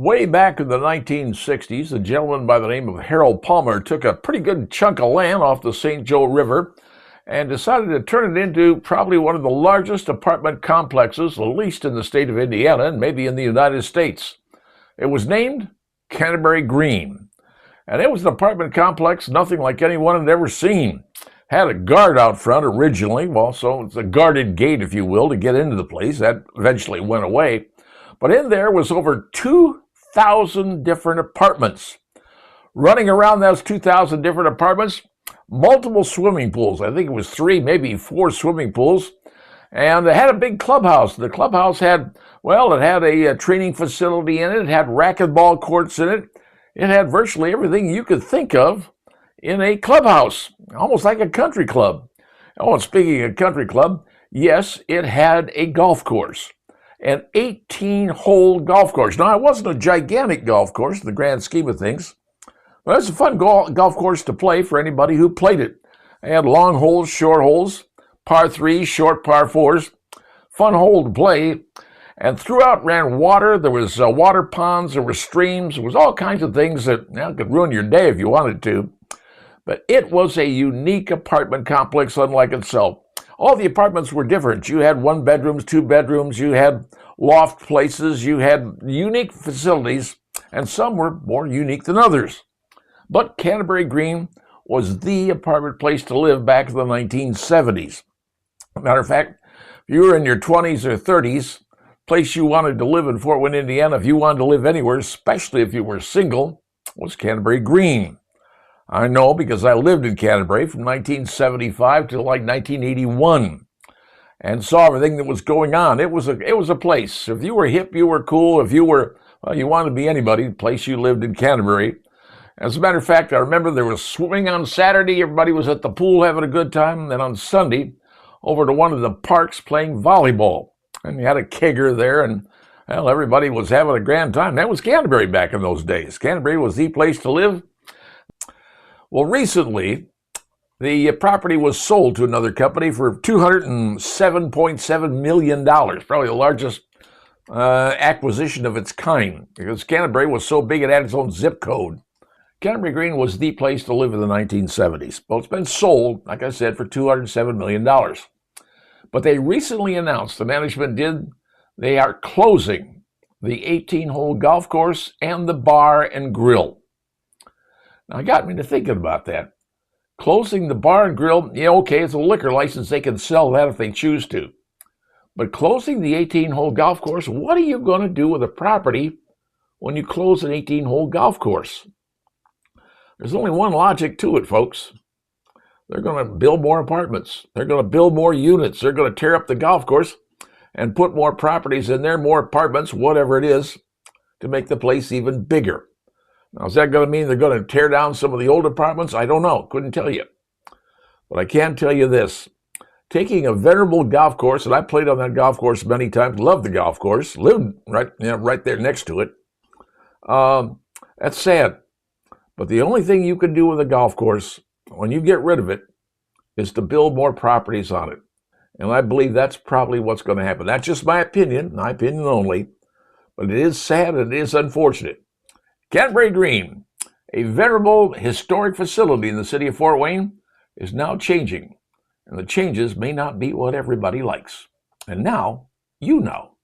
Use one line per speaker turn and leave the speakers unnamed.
Way back in the 1960s, a gentleman by the name of Harold Palmer took a pretty good chunk of land off the St. Joe River and decided to turn it into probably one of the largest apartment complexes, at least in the state of Indiana and maybe in the United States. It was named Canterbury Green, and it was an apartment complex nothing like anyone had ever seen. Had a guard out front originally, well, so it's a guarded gate, if you will, to get into the place. That eventually went away. But in there was over 2,000 different apartments. Running around those 2,000 different apartments, multiple swimming pools. I think it was 3, maybe 4 swimming pools. And it had a big clubhouse. The clubhouse had, well, it had a training facility in it. It had racquetball courts in it. It had virtually everything you could think of in a clubhouse, almost like a country club. Oh, and speaking of country club, yes, it had a golf course. An 18-hole golf course. Now, it wasn't a gigantic golf course in the grand scheme of things, but it's a fun golf course to play for anybody who played it. They had long holes, short holes, par 3s, short par 4s. Fun hole to play. And throughout ran water. There was water ponds, there were streams, there was all kinds of things that could ruin your day if you wanted to. But it was a unique apartment complex unlike itself. All the apartments were different. You had 1 bedrooms, 2 bedrooms, you had loft places, you had unique facilities, and some were more unique than others. But Canterbury Green was the apartment place to live back in the 1970s. Matter of fact, if you were in your 20s or 30s, place you wanted to live in Fort Wayne, Indiana, if you wanted to live anywhere, especially if you were single, was Canterbury Green. I know because I lived in Canterbury from 1975 to like 1981 and saw everything that was going on. It was a place. If you were hip, you were cool. If you were, well, you wanted to be anybody, the place you lived in Canterbury. As a matter of fact, I remember there was swimming on Saturday. Everybody was at the pool having a good time. And then on Sunday, over to one of the parks playing volleyball. And you had a kegger there, and well, everybody was having a grand time. That was Canterbury back in those days. Canterbury was the place to live. Well, recently, the property was sold to another company for $207.7 million, probably the largest acquisition of its kind, because Canterbury was so big it had its own zip code. Canterbury Green was the place to live in the 1970s. Well, it's been sold, like I said, for $207 million. But they recently announced, the management did, they are closing the 18-hole golf course and the bar and grill. Now, it got me to thinking about that. Closing the bar and grill, yeah, okay, it's a liquor license. They can sell that if they choose to. But closing the 18-hole golf course, what are you going to do with a property when you close an 18-hole golf course? There's only one logic to it, folks. They're going to build more apartments. They're going to build more units. They're going to tear up the golf course and put more properties in there, more apartments, whatever it is, to make the place even bigger. Now, is that going to mean they're going to tear down some of the old apartments? I don't know. Couldn't tell you. But I can tell you this. Taking a venerable golf course, and I played on that golf course many times, loved the golf course, lived right there next to it. That's sad. But the only thing you can do with a golf course, when you get rid of it, is to build more properties on it. And I believe that's probably what's going to happen. That's just my opinion only. But it is sad and it is unfortunate. Canterbury Green, a venerable historic facility in the city of Fort Wayne, is now changing. And the changes may not be what everybody likes. And now, you know.